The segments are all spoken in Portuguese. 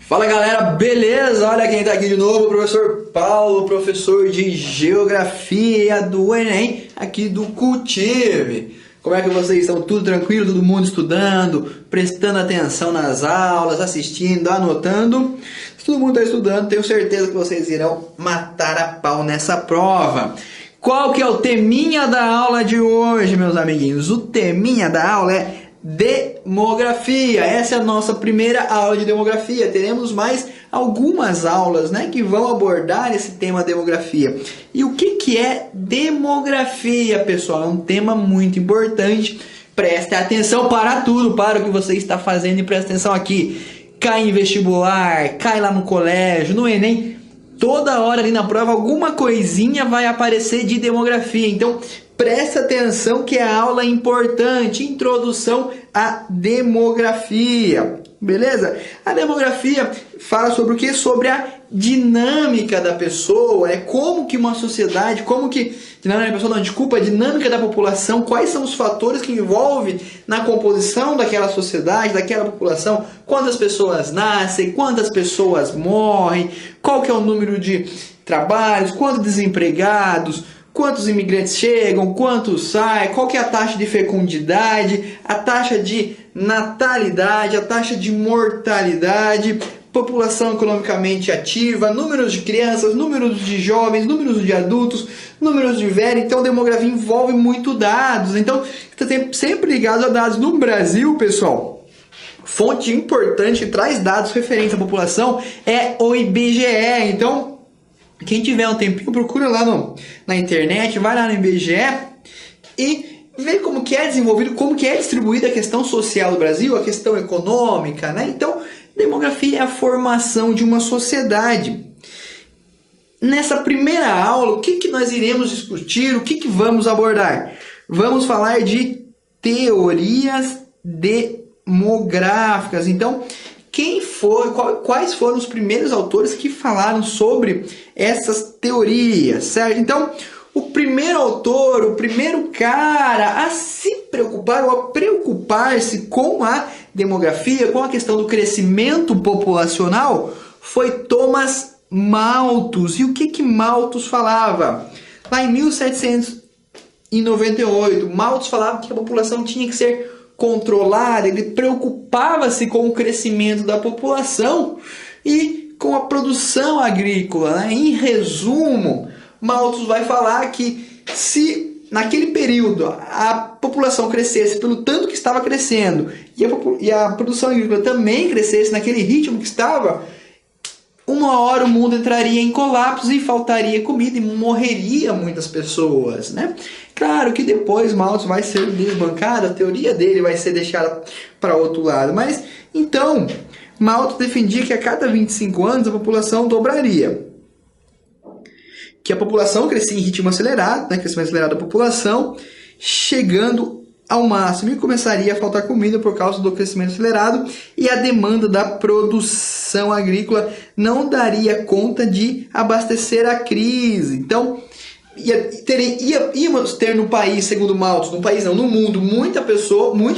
Fala galera, beleza? Olha quem tá aqui de novo, o professor Paulo, professor de Geografia do Enem, aqui do Cultive. Como é que vocês estão? Tudo tranquilo? Todo mundo estudando, prestando atenção nas aulas, assistindo, anotando? Se todo mundo está estudando, tenho certeza que vocês irão matar a pau nessa prova. Qual que é o teminha da aula de hoje, meus amiguinhos? O teminha da aula é demografia. Essa é a nossa primeira aula de demografia. Teremos mais algumas aulas, né, que vão abordar esse tema demografia. E o que é demografia, pessoal? É um tema muito importante. Preste atenção para tudo, para o que você está fazendo e preste atenção aqui. Cai em vestibular, cai lá no colégio, no Enem. Toda hora ali na prova alguma coisinha vai aparecer de demografia. Então, presta atenção que a aula é importante. Introdução à demografia. Beleza? A demografia fala sobre o quê? Sobre a dinâmica da pessoa. É como que uma sociedade, dinâmica da pessoa, não, desculpa, a dinâmica da população, quais são os fatores que envolvem na composição daquela sociedade, daquela população, quantas pessoas nascem, quantas pessoas morrem, qual que é o número de trabalhos, quantos desempregados, quantos imigrantes chegam, quantos saem, qual que é a taxa de fecundidade, a taxa de natalidade, a taxa de mortalidade, população economicamente ativa, números de crianças, números de jovens, números de adultos, números de velhos. Então, demografia envolve muito dados. Então, está sempre ligado a dados. No Brasil, pessoal, fonte importante que traz dados referentes à população é o IBGE. Então, quem tiver um tempinho, procura lá na internet, vai lá no IBGE e vê como que é desenvolvido, como que é distribuída a questão social do Brasil, a questão econômica, né? Então, demografia é a formação de uma sociedade. Nessa primeira aula, o que nós iremos discutir, o que vamos abordar? Vamos falar de teorias demográficas. Então, quais foram os primeiros autores que falaram sobre essas teorias, certo? Então, o primeiro autor, o primeiro cara a se preocupar ou a preocupar-se com a demografia, com a questão do crescimento populacional, foi Thomas Malthus. E o que Malthus falava? Lá em 1798, Malthus falava que a população tinha que ser controlada, ele preocupava-se com o crescimento da população e com a produção agrícola, né? Em resumo, Malthus vai falar que se naquele período a população crescesse pelo tanto que estava crescendo e a produção agrícola também crescesse naquele ritmo que estava, uma hora o mundo entraria em colapso e faltaria comida e morreria muitas pessoas, né? Claro que depois Malthus vai ser desbancado, a teoria dele vai ser deixada para outro lado, mas então Malthus defendia que a cada 25 anos a população dobraria. Que a população crescia em ritmo acelerado, né, crescimento acelerado da população, chegando ao máximo e começaria a faltar comida por causa do crescimento acelerado e a demanda da produção agrícola não daria conta de abastecer a crise. Então, íamos ter no país, segundo Malthus, no mundo, muitas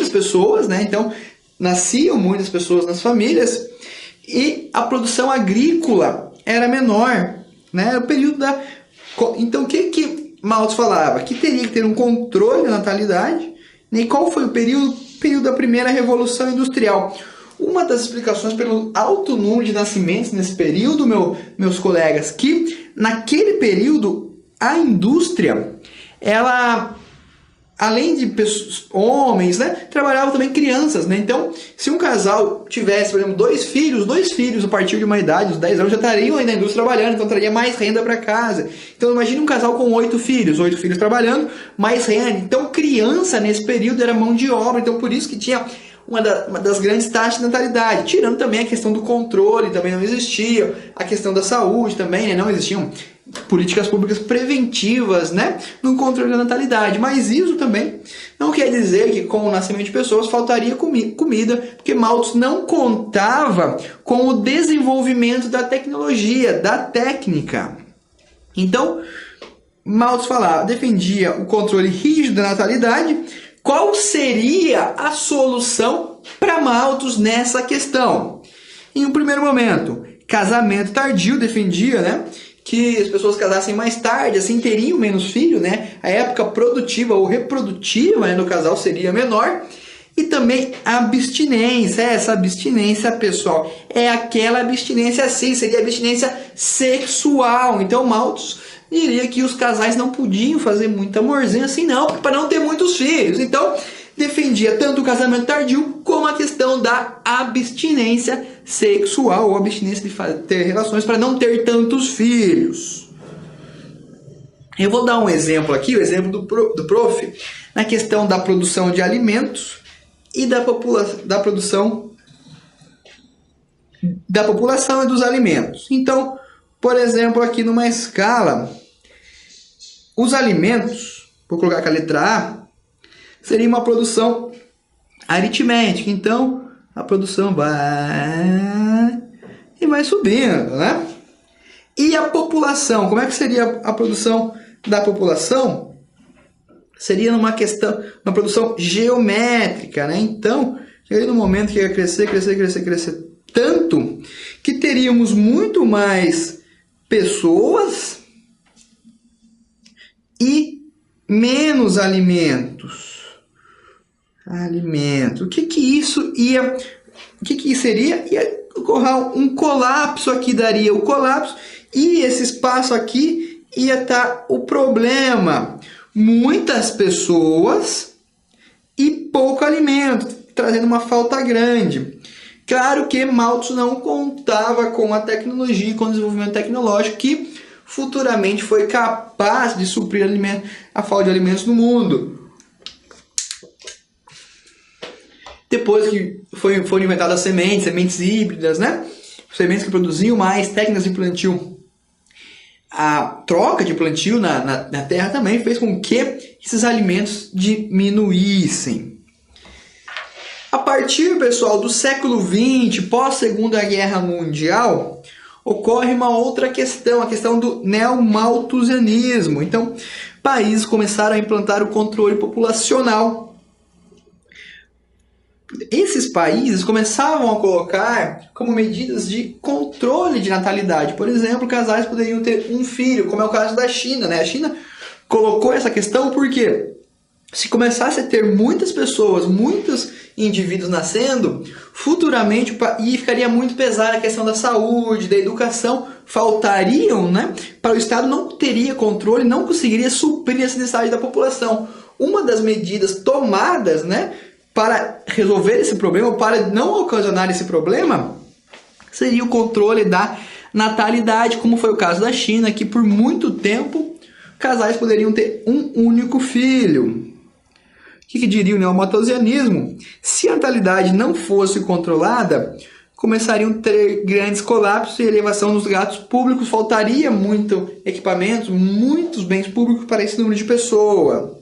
pessoas, né? Então, nasciam muitas pessoas nas famílias e a produção agrícola era menor, né? O período da... Então, o que Malthus falava? Que teria que ter um controle da natalidade. E qual foi o período? O período da primeira Revolução Industrial. Uma das explicações pelo alto número de nascimentos nesse período, meus colegas, que naquele período a indústria, ela, além de homens, né, trabalhava também crianças, né? Então, se um casal tivesse, por exemplo, dois filhos a partir de uma idade, uns 10 anos, já estariam aí na indústria trabalhando, então traria mais renda para casa. Então, imagine um casal com 8 filhos trabalhando, mais renda. Então, criança nesse período era mão de obra, então por isso que tinha uma das grandes taxas de natalidade, tirando também a questão do controle, também não existia, a questão da saúde também, né? Não existiam políticas públicas preventivas, né, no controle da natalidade. Mas isso também não quer dizer que com o nascimento de pessoas faltaria comida, porque Malthus não contava com o desenvolvimento da tecnologia, da técnica. Então, Malthus defendia o controle rígido da natalidade. Qual seria a solução para Malthus nessa questão? Em um primeiro momento, casamento tardio defendia, né, que as pessoas casassem mais tarde, assim teriam menos filhos, né? A época produtiva ou reprodutiva, né, do casal seria menor. E também a abstinência. Essa abstinência, pessoal, é aquela abstinência assim, seria abstinência sexual. Então, Malthus diria que os casais não podiam fazer muito amorzinho assim não, para não ter muitos filhos. Então, defendia tanto o casamento tardio como a questão da abstinência sexual, ou abstinência de ter relações para não ter tantos filhos. Eu vou dar um exemplo aqui, o exemplo do prof, na questão da produção de alimentos e da produção da população e dos alimentos. Então, por exemplo, aqui numa escala, os alimentos, vou colocar com a letra A, seria uma produção aritmética. Então, a produção vai subindo, né? E a população, como é que seria a produção da população? Seria uma produção geométrica, né? Então, chegaria no momento que ia crescer tanto que teríamos muito mais pessoas e menos alimentos. O que seria? Ia ocorrer um colapso aqui, daria o colapso, e esse espaço aqui ia estar o problema. Muitas pessoas e pouco alimento, trazendo uma falta grande. Claro que Malthus não contava com a tecnologia, com o desenvolvimento tecnológico que futuramente foi capaz de suprir a falta de alimentos no mundo. Depois que foram inventadas sementes híbridas, né? Sementes que produziam mais, técnicas de plantio. A troca de plantio na terra também fez com que esses alimentos diminuíssem. A partir, pessoal, do século XX, pós-Segunda Guerra Mundial, ocorre uma outra questão, a questão do neomalthusianismo. Então, países começaram a implantar o controle populacional. Esses países começavam a colocar como medidas de controle de natalidade. Por exemplo, casais poderiam ter um filho, como é o caso da China, né? A China colocou essa questão porque se começasse a ter muitas pessoas, muitos indivíduos nascendo, futuramente ficaria muito pesada a questão da saúde, da educação, faltariam, né? Para o Estado não teria controle, não conseguiria suprir a necessidade da população. Uma das medidas tomadas, né, para resolver esse problema, para não ocasionar esse problema, seria o controle da natalidade, como foi o caso da China, que por muito tempo casais poderiam ter um único filho. O que diria o neomalthusianismo? Se a natalidade não fosse controlada, começariam a ter grandes colapsos e elevação dos gastos públicos, faltaria muito equipamentos, muitos bens públicos para esse número de pessoas.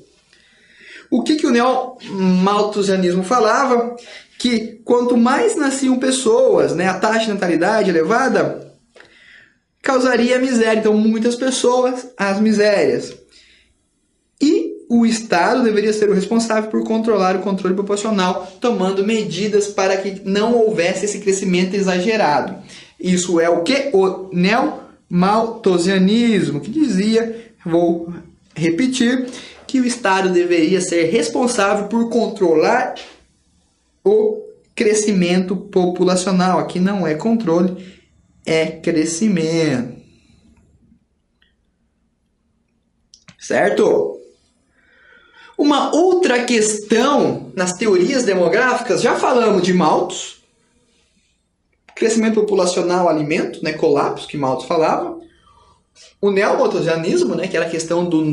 O que o neomalthusianismo falava? Que quanto mais nasciam pessoas, né, a taxa de natalidade elevada, causaria miséria. Então, muitas pessoas, as misérias. E o Estado deveria ser o responsável por controlar o controle populacional, tomando medidas para que não houvesse esse crescimento exagerado. Isso é o que? O neomalthusianismo, que dizia, vou repetir, que o Estado deveria ser responsável por controlar o crescimento populacional. Aqui não é controle, é crescimento. Certo? Uma outra questão nas teorias demográficas, já falamos de Malthus, crescimento populacional, alimento, né, colapso, que Malthus falava. O neomalthusianismo, né, que era a questão do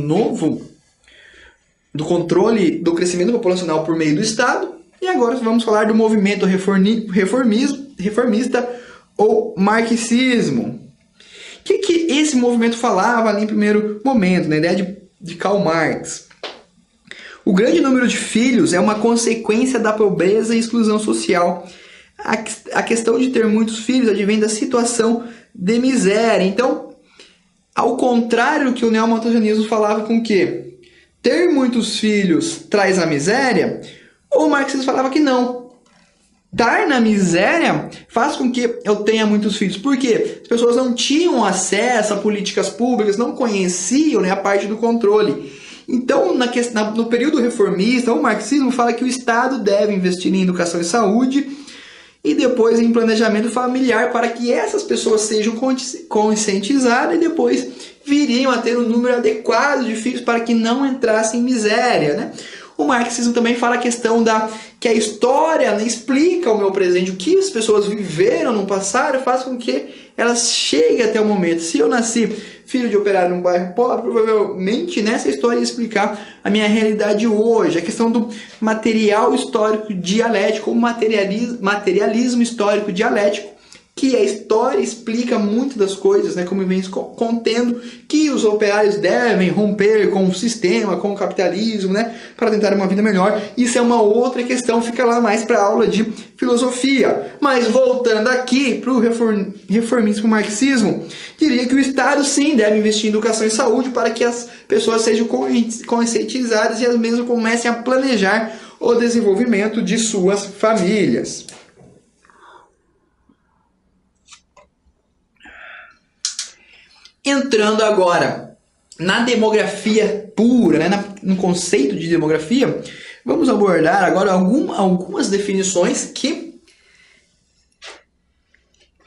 controle do crescimento populacional por meio do Estado. E agora vamos falar do movimento reformista ou marxismo. O que esse movimento falava ali em primeiro momento, na ideia de Karl Marx? O grande número de filhos é uma consequência da pobreza e exclusão social. A questão de ter muitos filhos advém da situação de miséria. Então, ao contrário do que o neomalthusianismo falava com que ter muitos filhos traz a miséria, o marxismo falava que não. estar na miséria faz com que eu tenha muitos filhos. Por quê? As pessoas não tinham acesso a políticas públicas, não conheciam, né, a parte do controle. Então, no período reformista, o marxismo fala que o Estado deve investir em educação e saúde e depois em planejamento familiar para que essas pessoas sejam conscientizadas e depois viriam a ter um número adequado de filhos para que não entrassem em miséria, né? O marxismo também fala a questão que a história, né, explica o meu presente, o que as pessoas viveram no passado faz com que elas cheguem até o momento. Se eu nasci filho de operário num bairro pobre, provavelmente nessa história ia explicar a minha realidade hoje. A questão do material histórico dialético, ou materialismo histórico dialético, que a história explica muito das coisas, né, como vem contendo que os operários devem romper com o sistema, com o capitalismo, né, para tentar uma vida melhor. Isso é uma outra questão, fica lá mais para a aula de filosofia. Mas voltando aqui para o reformismo marxismo, diria que o Estado sim deve investir em educação e saúde para que as pessoas sejam conscientizadas e as mesmas comecem a planejar o desenvolvimento de suas famílias. Entrando agora na demografia pura, né, no conceito de demografia, vamos abordar agora algumas definições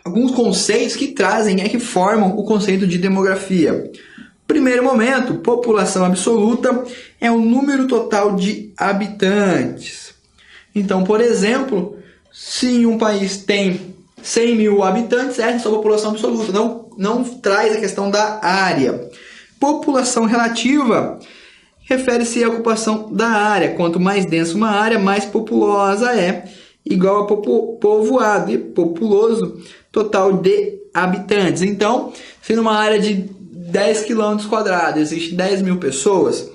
alguns conceitos que trazem, que formam o conceito de demografia. Primeiro momento, população absoluta é o número total de habitantes. Então, por exemplo, se um país tem 100 mil habitantes, essa é a sua população absoluta, não traz a questão da área. População relativa refere-se à ocupação da área. Quanto mais densa uma área, mais populosa é, igual a povoado e populoso total de habitantes. Então, se numa área de 10 km quadrados existe 10 mil pessoas,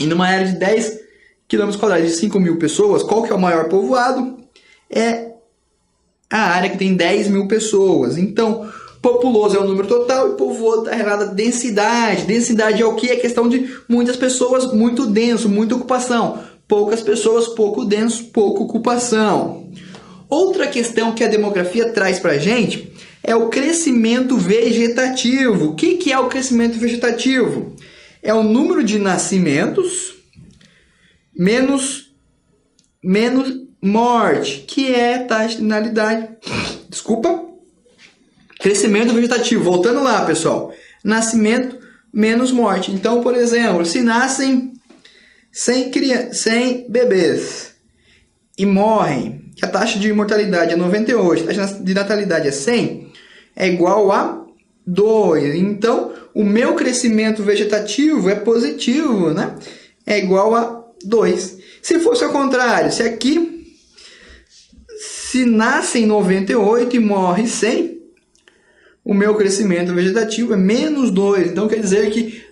e numa área de 10 km quadrados de 5 mil pessoas, qual que é o maior povoado? É a área que tem 10 mil pessoas. Então, populoso é o número total e povoado é a densidade. Densidade é o que? É questão de muitas pessoas, muito denso, muita ocupação. Poucas pessoas, pouco denso, pouca ocupação. Outra questão que a demografia traz para a gente é o crescimento vegetativo. O que é o crescimento vegetativo? É o número de nascimentos menos morte, que é taxa de natalidade. Desculpa. Crescimento vegetativo. Voltando lá, pessoal. Nascimento menos morte. Então, por exemplo, se nascem 100 bebês e morrem, que a taxa de mortalidade é 98, a taxa de natalidade é 100, é igual a 2. Então, o meu crescimento vegetativo é positivo, né? É igual a 2. Se fosse ao contrário, se nascem 98 e morre 100, o meu crescimento vegetativo é menos 2. Então quer dizer que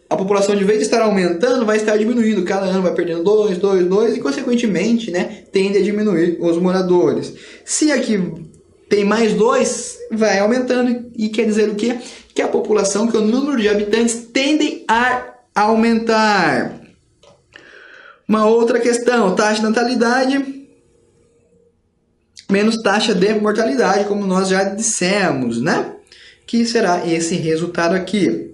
a população, de vez de estar aumentando, vai estar diminuindo. Cada ano vai perdendo 2 e consequentemente, né, tende a diminuir os moradores. Se aqui tem mais 2, vai aumentando e quer dizer o quê? Que a população, que o número de habitantes tendem a aumentar. Uma outra questão, taxa de natalidade menos taxa de mortalidade, como nós já dissemos, né? Que será esse resultado aqui.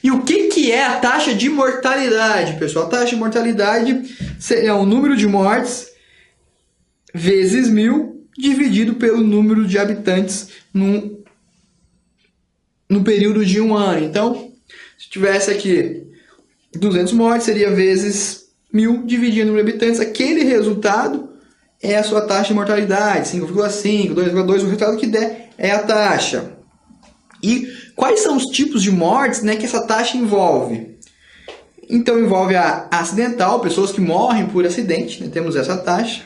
E o que é a taxa de mortalidade, pessoal? A taxa de mortalidade seria o número de mortes vezes 1000 dividido pelo número de habitantes no período de um ano. Então, se tivesse aqui 200 mortes, seria vezes 1000 dividido no número de habitantes. Aquele resultado é a sua taxa de mortalidade, 5,5, 2,2, o resultado que der é a taxa. E quais são os tipos de mortes, né, que essa taxa envolve? Então, envolve a acidental, pessoas que morrem por acidente, né, temos essa taxa.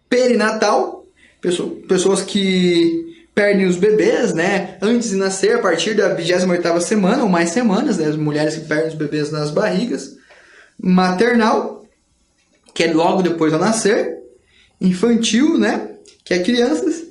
Perinatal, pessoas que perdem os bebês, né, antes de nascer, a partir da 28ª semana ou mais semanas, né, as mulheres que perdem os bebês nas barrigas. Maternal, que é logo depois do nascer. Infantil, né, que é crianças.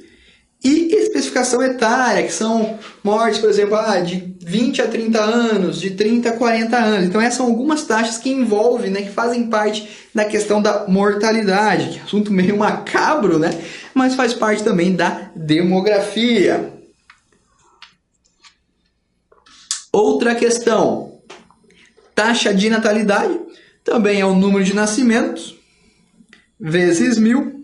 E especificação etária, que são mortes, por exemplo, de 20 a 30 anos, de 30 a 40 anos. Então essas são algumas taxas que envolvem, né, que fazem parte da questão da mortalidade, que é um assunto meio macabro, né, mas faz parte também da demografia. Outra questão, taxa de natalidade, também é o número de nascimentos, vezes 1000,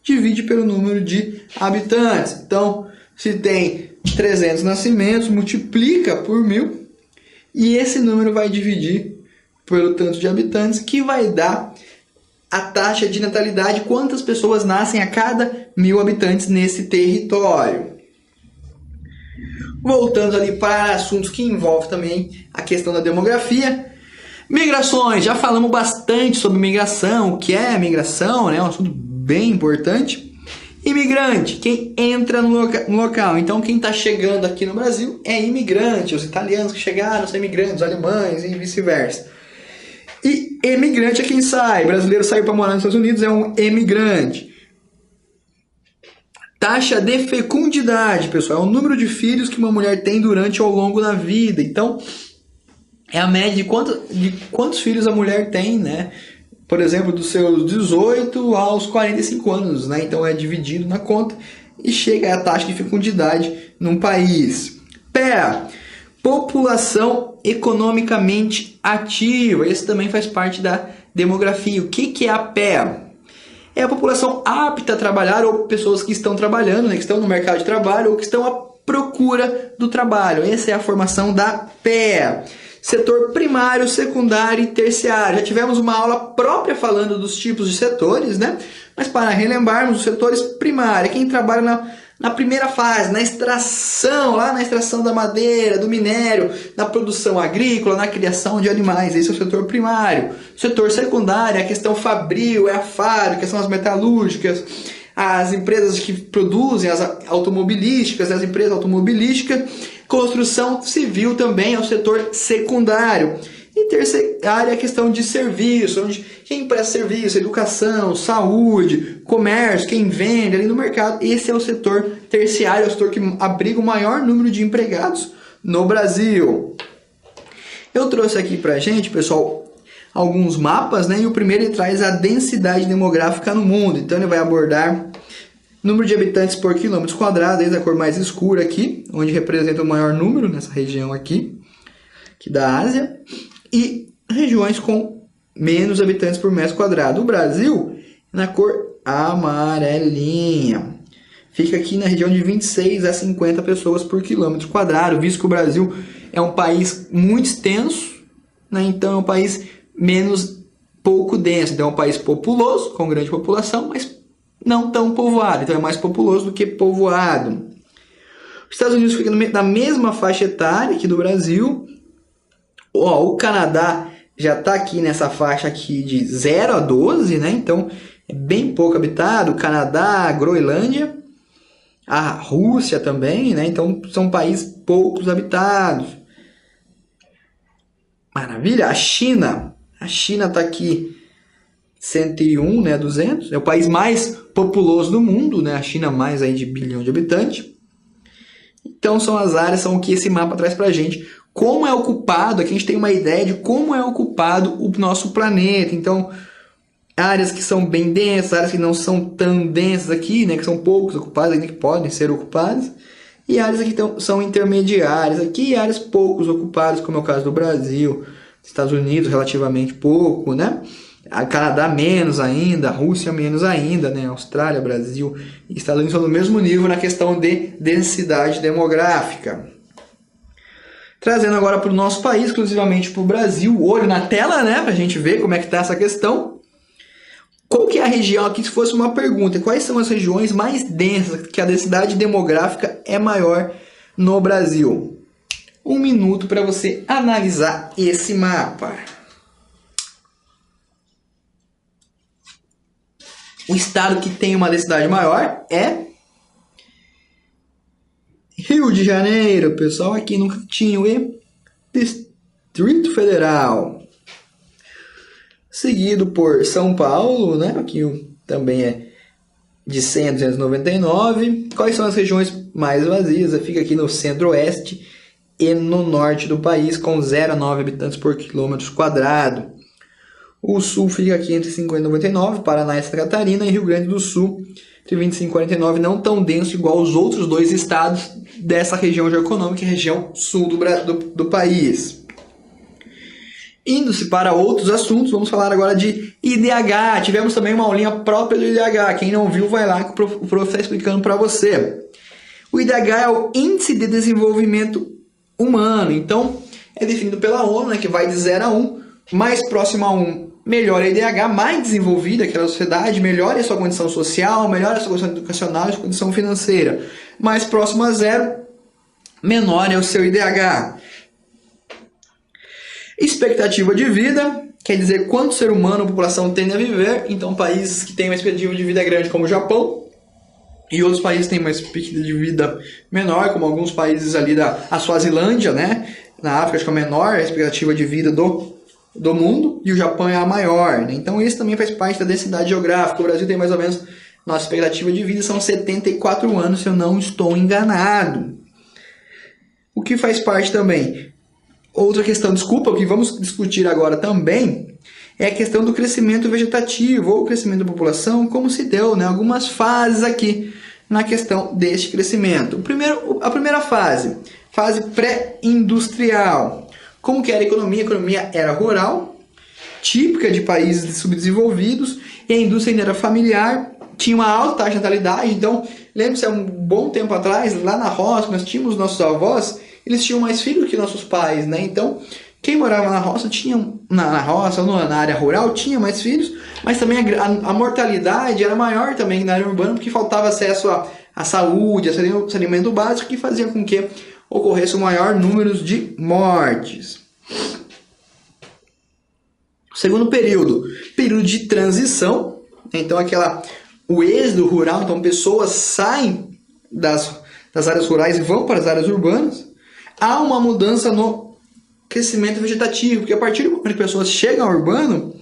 divide pelo número de habitantes. Então, se tem 300 nascimentos, multiplica por 1000 e esse número vai dividir pelo tanto de habitantes, que vai dar a taxa de natalidade, quantas pessoas nascem a cada 1000 habitantes nesse território. Voltando ali para assuntos que envolvem também a questão da demografia. Migrações, já falamos bastante sobre migração, o que é migração, né? Um assunto bem importante. Imigrante, quem entra no local. Então, quem está chegando aqui no Brasil é imigrante. Os italianos que chegaram são imigrantes, os alemães e vice-versa. E emigrante é quem sai. Brasileiro saiu para morar nos Estados Unidos, é um emigrante. Taxa de fecundidade, pessoal, é o número de filhos que uma mulher tem durante ou ao longo da vida. Então, é a média de quantos filhos a mulher tem, né? Por exemplo, dos seus 18 aos 45 anos, né? Então é dividido na conta e chega a taxa de fecundidade num país. PEA, população economicamente ativa. Esse também faz parte da demografia. O que é a PEA? É a população apta a trabalhar, ou pessoas que estão trabalhando, né? Que estão no mercado de trabalho ou que estão à procura do trabalho. Essa é a formação da PEA. Setor primário, secundário e terciário. Já tivemos uma aula própria falando dos tipos de setores, né? Mas para relembrarmos, os setores primários, quem trabalha na primeira fase, na extração, lá na extração da madeira, do minério, na produção agrícola, na criação de animais. Esse é o setor primário. O setor secundário é a questão fabril, é a fábrica, são as metalúrgicas, as empresas que produzem, as automobilísticas, as empresas automobilísticas. Construção civil também é o setor secundário. E terciário é a questão de serviço, onde quem presta serviço, educação, saúde, comércio, quem vende ali no mercado. Esse é o setor terciário, é o setor que abriga o maior número de empregados no Brasil. Eu trouxe aqui pra gente, pessoal, alguns mapas, né? E o primeiro ele traz a densidade demográfica no mundo. Então ele vai abordar número de habitantes por quilômetro quadrado, desde a cor mais escura aqui, onde representa o maior número nessa região aqui da Ásia, e regiões com menos habitantes por metro quadrado. O Brasil, na cor amarelinha, fica aqui na região de 26 a 50 pessoas por quilômetro quadrado, visto que o Brasil é um país muito extenso, né? Então é um país pouco denso, então é um país populoso, com grande população, mas não tão povoado, então é mais populoso do que povoado. Os Estados Unidos ficam na mesma faixa etária aqui do Brasil. O Canadá já está aqui nessa faixa aqui de 0 a 12, né? Então é bem pouco habitado. O Canadá, a Groenlândia, a Rússia também, né? Então são países poucos habitados. Maravilha! A China está aqui 101, né, 200, é o país mais populoso do mundo, né, a China mais aí de 1 bilhão de habitantes. Então são as áreas, são o que esse mapa traz pra gente. Como é ocupado, aqui a gente tem uma ideia de como é ocupado o nosso planeta. Então, áreas que são bem densas, áreas que não são tão densas aqui, né, que são poucos ocupadas, ainda que podem ser ocupadas, e áreas aqui são intermediárias, aqui áreas poucos ocupadas, como é o caso do Brasil, Estados Unidos relativamente pouco, né? A Canadá menos ainda, a Rússia menos ainda, né? Austrália, Brasil e Estados Unidos estão no mesmo nível na questão de densidade demográfica. Trazendo agora para o nosso país, exclusivamente para o Brasil, olho na tela, né? Para a gente ver como é que está essa questão. Qual que é a região aqui, se fosse uma pergunta, quais são as regiões mais densas, que a densidade demográfica é maior no Brasil? 1 minuto para você analisar esse mapa. O estado que tem uma densidade maior é Rio de Janeiro, pessoal, aqui no cantinho, e Distrito Federal. Seguido por São Paulo, né? Aqui também é de 100 a 299. Quais são as regiões mais vazias? Fica aqui no centro-oeste e no norte do país, com 0 a 9 habitantes por quilômetro quadrado. O sul fica aqui entre 50 e 99, Paraná e Santa Catarina, e Rio Grande do Sul entre 25 e 49, não tão denso igual os outros dois estados dessa região geoeconômica, região sul do país. Indo-se para outros assuntos, vamos falar agora de IDH. Tivemos também uma aulinha própria do IDH. Quem não viu, vai lá que o prof está explicando para você. O IDH é o Índice de Desenvolvimento Humano. Então, é definido pela ONU, né, que vai de 0 a 1. Mais próximo a 1, melhor a IDH, mais desenvolvida aquela sociedade, melhora a sua condição social, melhora a sua condição educacional e a sua condição financeira. Mais próximo a 0, menor é o seu IDH. Expectativa de vida, quer dizer quanto ser humano a população tende a viver. Então, países que têm uma expectativa de vida grande, como o Japão, e outros países têm uma expectativa de vida menor, como alguns países ali da Suazilândia, né? Na África, acho que é a menor expectativa de vida do mundo, e o Japão é a maior, né? Então, isso também faz parte da densidade geográfica. O Brasil tem mais ou menos, nossa expectativa de vida são 74 anos, se eu não estou enganado. O que faz parte também? Outra questão, desculpa, o que vamos discutir agora também é a questão do crescimento vegetativo ou crescimento da população, como se deu, né? Algumas fases aqui na questão deste crescimento. A primeira fase pré-industrial. Como que era a economia? A economia era rural, típica de países subdesenvolvidos, e a indústria ainda era familiar, tinha uma alta taxa de natalidade. Então, lembre-se, há um bom tempo atrás, lá na roça, nós tínhamos nossos avós, eles tinham mais filhos que nossos pais, né? Então, quem morava na roça tinha, na roça ou na área rural, tinha mais filhos, mas também a mortalidade era maior também na área urbana, porque faltava acesso à saúde, a saneamento básico, que fazia com que ocorresse um maior número de mortes. Segundo período de transição. Então, o êxodo rural, então pessoas saem das áreas rurais e vão para as áreas urbanas. Há uma mudança no crescimento vegetativo, porque a partir do momento que as pessoas chegam ao urbano,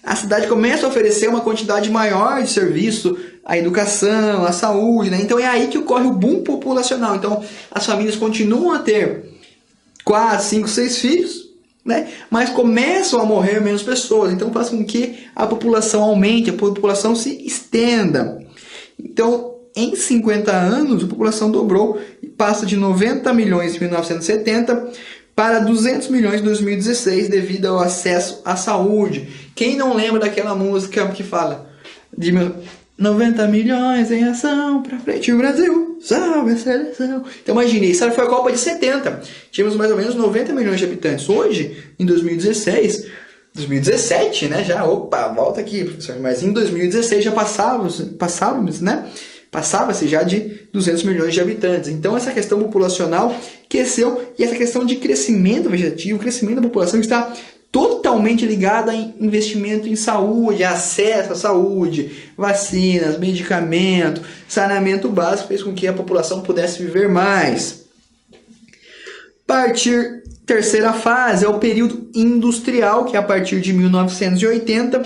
a cidade começa a oferecer uma quantidade maior de serviço, a educação, a saúde, né? Então é aí que ocorre o boom populacional. Então as famílias continuam a ter 4, 5, 6 filhos, né? Mas começam a morrer menos pessoas. Então faz com que a população aumente, a população se estenda. Então, em 50 anos, a população dobrou e passa de 90 milhões em 1970 para 200 milhões em 2016 devido ao acesso à saúde. Quem não lembra daquela música que fala de 90 milhões em ação para frente o Brasil, salve a seleção. Então imagine, isso foi a Copa de 70. Tínhamos mais ou menos 90 milhões de habitantes. Hoje, em 2017, né? Já, volta aqui, professor. Mas em 2016 já passávamos, né? Passava-se já de 200 milhões de habitantes. Então, essa questão populacional cresceu, e essa questão de crescimento vegetativo, crescimento da população, está totalmente ligada a investimento em saúde, acesso à saúde, vacinas, medicamento, saneamento básico, fez com que a população pudesse viver mais. Terceira fase é o período industrial, que é a partir de 1980,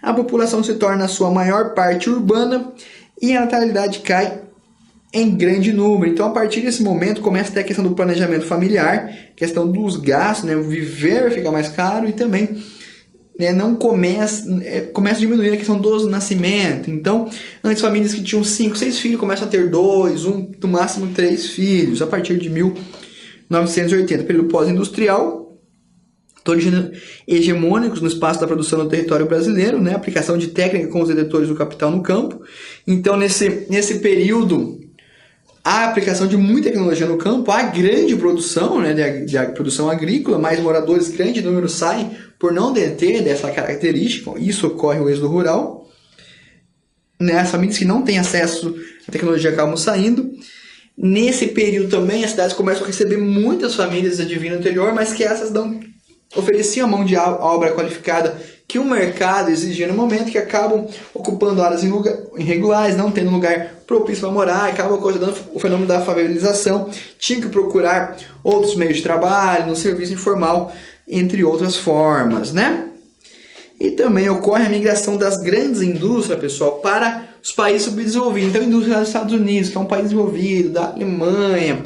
a população se torna a sua maior parte urbana, e a natalidade cai em grande número. Então, a partir desse momento, começa a ter a questão do planejamento familiar, questão dos gastos, né? O viver fica mais caro, e também, né, começa a diminuir a questão dos nascimentos. Então, antes, famílias que tinham 5, 6 filhos começam a ter 2, 1, no máximo 3 filhos, a partir de 1980, período pós-industrial, todos hegemônicos no espaço da produção no território brasileiro, né? Aplicação de técnica com os detentores do capital no campo. Então, nesse período, a aplicação de muita tecnologia no campo, a grande produção, né, de produção agrícola, mais moradores, grande número saem por não deter dessa característica. Isso ocorre o êxodo rural. Né? As famílias que não têm acesso à tecnologia acabam saindo. Nesse período também, as cidades começam a receber muitas famílias de vida interior, mas que essas ofereciam a mão de obra qualificada que o mercado exigia no momento, que acabam ocupando áreas irregulares, não tendo lugar propício para morar, acaba ocorrendo o fenômeno da favelização, tinha que procurar outros meios de trabalho, no serviço informal, entre outras formas, né? E também ocorre a migração das grandes indústrias, pessoal, para os países subdesenvolvidos. Então, a indústria dos Estados Unidos, que é um país desenvolvido, da Alemanha,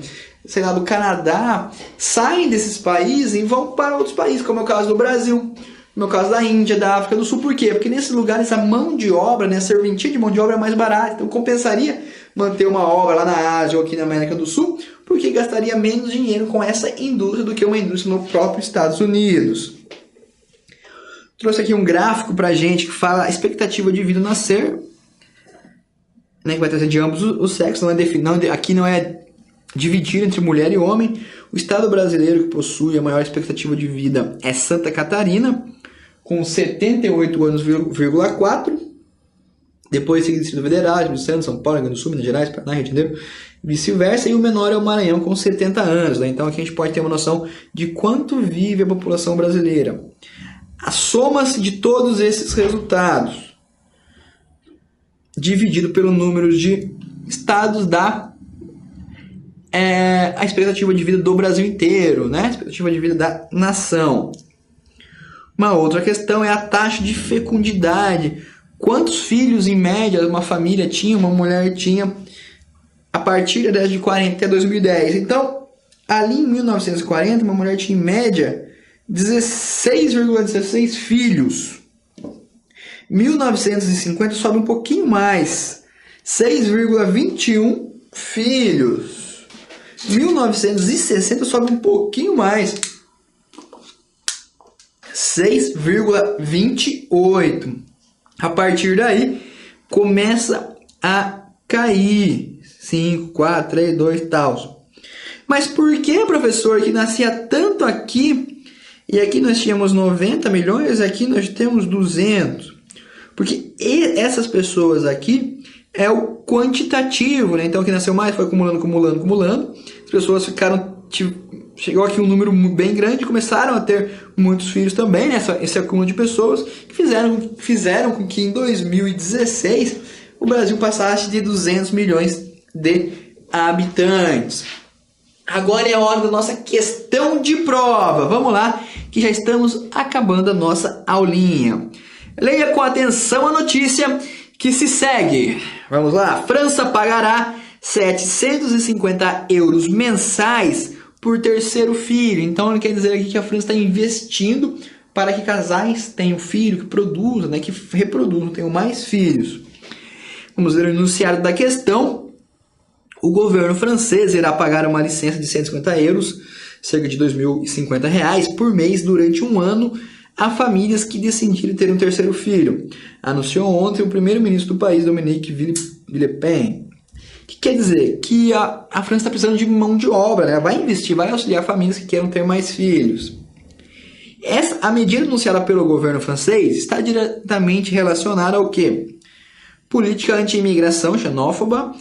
sei lá, do Canadá, saem desses países e vão para outros países, como é o caso do Brasil, no meu caso da Índia, da África do Sul. Por quê? Porque nesses lugares a mão de obra, né, a serventia de mão de obra é mais barata. Então compensaria manter uma obra lá na Ásia ou aqui na América do Sul, porque gastaria menos dinheiro com essa indústria do que uma indústria no próprio Estados Unidos. Trouxe aqui um gráfico pra gente que fala a expectativa de vida no nascer, né, que vai trazer de ambos os sexos. Aqui não é dividir entre mulher e homem. O estado brasileiro que possui a maior expectativa de vida é Santa Catarina, com 78 anos,4. Depois seguido Distrito Federal, Espírito Santo, São Paulo, Rio Grande do Sul, Minas Gerais, Paraná, Rio de Janeiro, vice-versa. E o menor é o Maranhão, com 70 anos. Né? Então aqui a gente pode ter uma noção de quanto vive a população brasileira. A soma-se de todos esses resultados, dividido pelo número de estados, dá a expectativa de vida do Brasil inteiro, né? A expectativa de vida da nação. Uma outra questão é a taxa de fecundidade. Quantos filhos, em média, uma família tinha, uma mulher tinha, a partir da década de 40 até 2010. Então, ali em 1940, uma mulher tinha, em média, 16,16 filhos. 1950 sobe um pouquinho mais, 6,21 filhos. 1960 sobe um pouquinho mais, 6,28. A partir daí, começa a cair. 5, 4, 3, 2 e tal. Mas por que, professor, que nascia tanto aqui e aqui nós tínhamos 90 milhões e aqui nós temos 200? Porque essas pessoas aqui é o quantitativo, né? Então, aqui nasceu mais, foi acumulando. As pessoas chegou aqui um número bem grande, começaram a ter muitos filhos também, né? Esse acúmulo de pessoas que fizeram com que em 2016 o Brasil passasse de 200 milhões de habitantes. Agora é a hora da nossa questão de prova. Vamos lá, que já estamos acabando a nossa aulinha. Leia com atenção a notícia que se segue. Vamos lá. França pagará 750 euros mensais por terceiro filho. Então, ele quer dizer aqui que a França está investindo para que casais tenham filho, que produzam, né, que reproduzam, tenham mais filhos. Vamos ver o enunciado da questão. O governo francês irá pagar uma licença de 150 euros, cerca de R$ 2.050 por mês, durante um ano, a famílias que decidirem ter um terceiro filho. Anunciou ontem o primeiro-ministro do país, Dominique Villepin. O que quer dizer? Que a França está precisando de mão de obra, né? Vai investir, vai auxiliar famílias que queiram ter mais filhos. A medida anunciada pelo governo francês está diretamente relacionada ao quê? Política anti-imigração xenófoba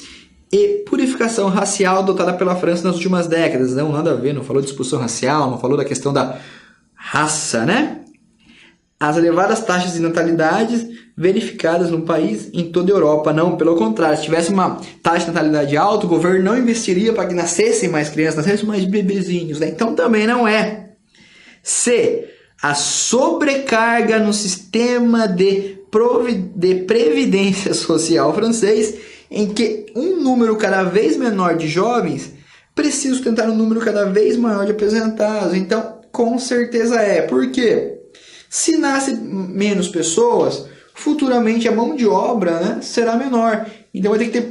e purificação racial adotada pela França nas últimas décadas. Não, nada a ver, não falou de expulsão racial, não falou da questão da raça, né? As elevadas taxas de natalidade verificadas no país em toda a Europa. Não, pelo contrário, se tivesse uma taxa de natalidade alta, o governo não investiria para que nascessem mais crianças, nascessem mais bebezinhos, né? Então também não é. C. A sobrecarga no sistema de previdência social francês, em que um número cada vez menor de jovens precisa sustentar um número cada vez maior de aposentados. Então, com certeza é. Por quê? Se nasce menos pessoas, futuramente a mão de obra, né, será menor. Então vai ter que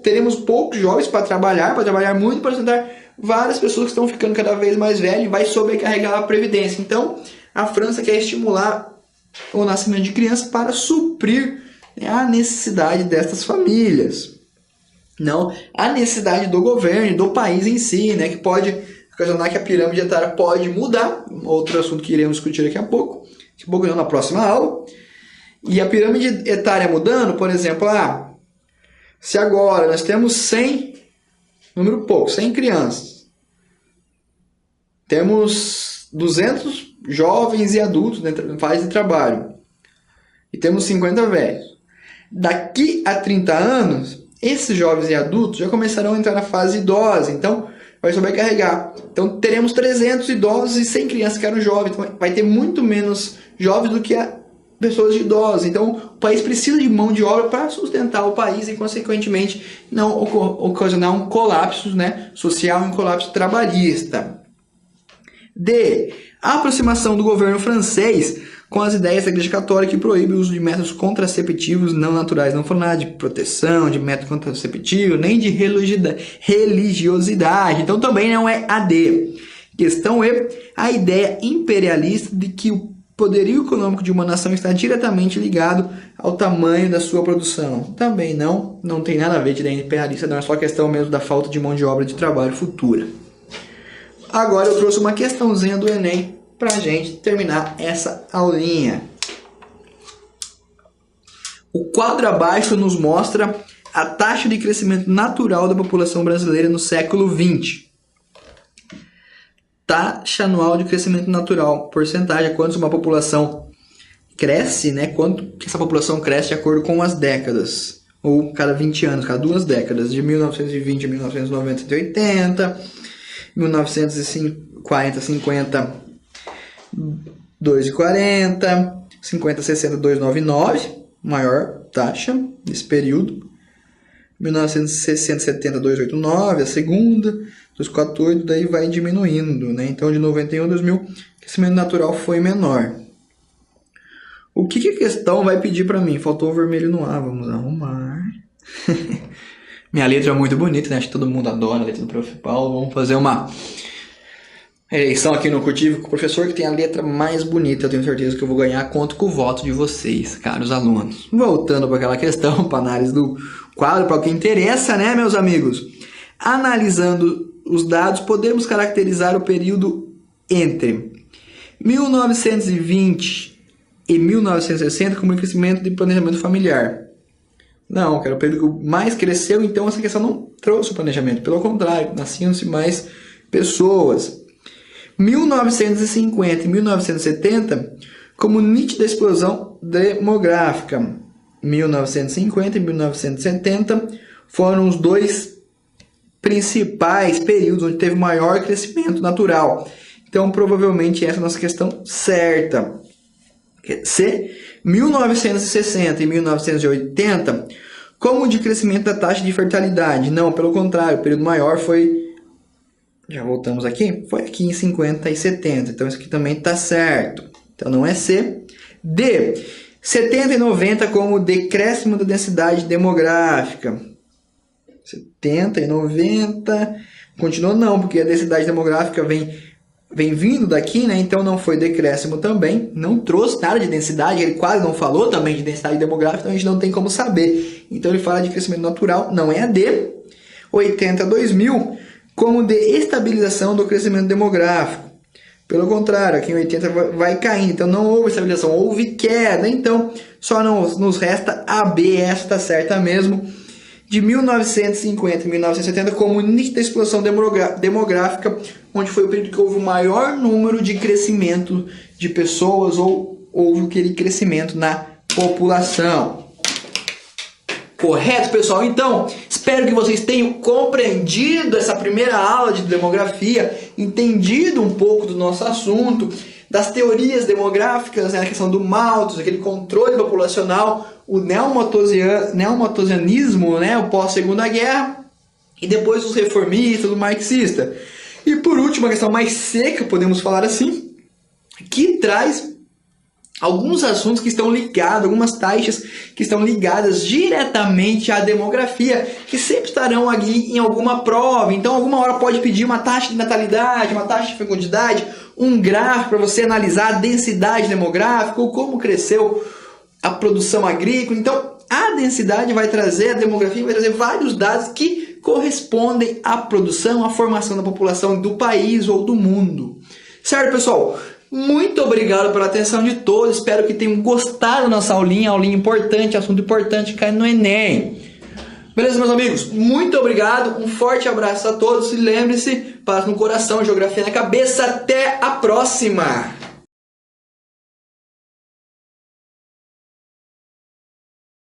teremos poucos jovens para trabalhar muito, para sustentar várias pessoas que estão ficando cada vez mais velhas e vai sobrecarregar a previdência. Então a França quer estimular o nascimento de crianças para suprir, né, a necessidade destas famílias. Não a necessidade do governo e do país em si, né, que pode ocasionar que a pirâmide etária pode mudar. Outro assunto que iremos discutir daqui a pouco não, na próxima aula. E a pirâmide etária mudando, por exemplo, se agora nós temos 100, número pouco, 100 crianças, temos 200 jovens e adultos em fase de trabalho, e temos 50 velhos. Daqui a 30 anos, esses jovens e adultos já começarão a entrar na fase idosa, então vai sobrecarregar. Então teremos 300 idosos e 100 crianças que eram jovens. Então vai ter muito menos jovens do que pessoas idosas. Então, o país precisa de mão de obra para sustentar o país e, consequentemente, não ocasionar um colapso, né, social e um colapso trabalhista. D. A aproximação do governo francês com as ideias da Igreja Católica que proíbe o uso de métodos contraceptivos não naturais. Não falou nada de proteção, de método contraceptivo, nem de religiosidade. Então, também não é a D. Questão E. A ideia imperialista de que o poderio econômico de uma nação está diretamente ligado ao tamanho da sua produção. Também não tem nada a ver de ideia imperialista, não é só questão mesmo da falta de mão de obra de trabalho futura. Agora eu trouxe uma questãozinha do Enem para a gente terminar essa aulinha. O quadro abaixo nos mostra a taxa de crescimento natural da população brasileira no século XX. Taxa anual de crescimento natural, porcentagem, é quanto uma população cresce, né? Quanto que essa população cresce de acordo com as décadas, ou cada 20 anos, cada 2 décadas, de 1920 a 1990, 180, 1940, 50, 2,40, 50, 60, 2,99, maior taxa desse período. 1960, 70, 2,89, a segunda, 2,48, daí vai diminuindo, né? Então, de 91 a 2000, o crescimento natural foi menor. O que a questão vai pedir para mim? Faltou o vermelho no A, vamos arrumar. Minha letra é muito bonita, né? Acho que todo mundo adora a letra do Prof. Paulo. Vamos fazer uma eleição aqui no Cultive com o professor que tem a letra mais bonita. Eu tenho certeza que eu vou ganhar, conto com o voto de vocês, caros alunos. Voltando para aquela questão, para análise do quadro, para o que interessa, né, meus amigos? Analisando os dados, podemos caracterizar o período entre 1920 e 1960 como crescimento de planejamento familiar. Não, que era o período que mais cresceu, então essa questão não trouxe o planejamento. Pelo contrário, nasciam-se mais pessoas. 1950 e 1970 como nítida explosão demográfica. 1950 e 1970 foram os dois principais períodos onde teve maior crescimento natural. Então, provavelmente, essa é a nossa questão certa. C. 1960 e 1980 como de crescimento da taxa de fertilidade. Não, pelo contrário, o período maior foi... Já voltamos aqui? Foi aqui em 50 e 70. Então, isso aqui também está certo. Então, não é C. D. 70 e 90 como decréscimo da densidade demográfica. 70 e 90. Continua não, porque a densidade demográfica vem vindo daqui, né? Então não foi decréscimo também. Não trouxe nada de densidade. Ele quase não falou também de densidade demográfica, então a gente não tem como saber. Então ele fala de crescimento natural, não é a D. 80 a 2000 como de estabilização do crescimento demográfico. Pelo contrário, aqui em 80 vai caindo. Então não houve estabilização, houve queda. Então só nos resta a B. Essa está certa mesmo. De 1950 e 1970 como nítida explosão demográfica, onde foi o período que houve o maior número de crescimento de pessoas ou houve aquele crescimento na população. Correto, pessoal? Então, espero que vocês tenham compreendido essa primeira aula de demografia, entendido um pouco do nosso assunto, das teorias demográficas, né, a questão do Malthus, aquele controle populacional, o neomalthusianismo, né, o pós-segunda guerra, e depois os reformistas, o marxista. E por último, a questão mais seca, podemos falar assim, que traz alguns assuntos que estão ligados, algumas taxas que estão ligadas diretamente à demografia, que sempre estarão ali em alguma prova. Então, alguma hora pode pedir uma taxa de natalidade, uma taxa de fecundidade, um gráfico para você analisar a densidade demográfica ou como cresceu a produção agrícola. Então, a densidade vai trazer, a demografia vai trazer vários dados que correspondem à produção, à formação da população do país ou do mundo. Certo, pessoal? Muito obrigado pela atenção de todos. Espero que tenham gostado da nossa aulinha importante, assunto importante cai no Enem. Beleza, meus amigos? Muito obrigado. Um forte abraço a todos. E lembre-se, paz no coração, geografia na cabeça. Até a próxima!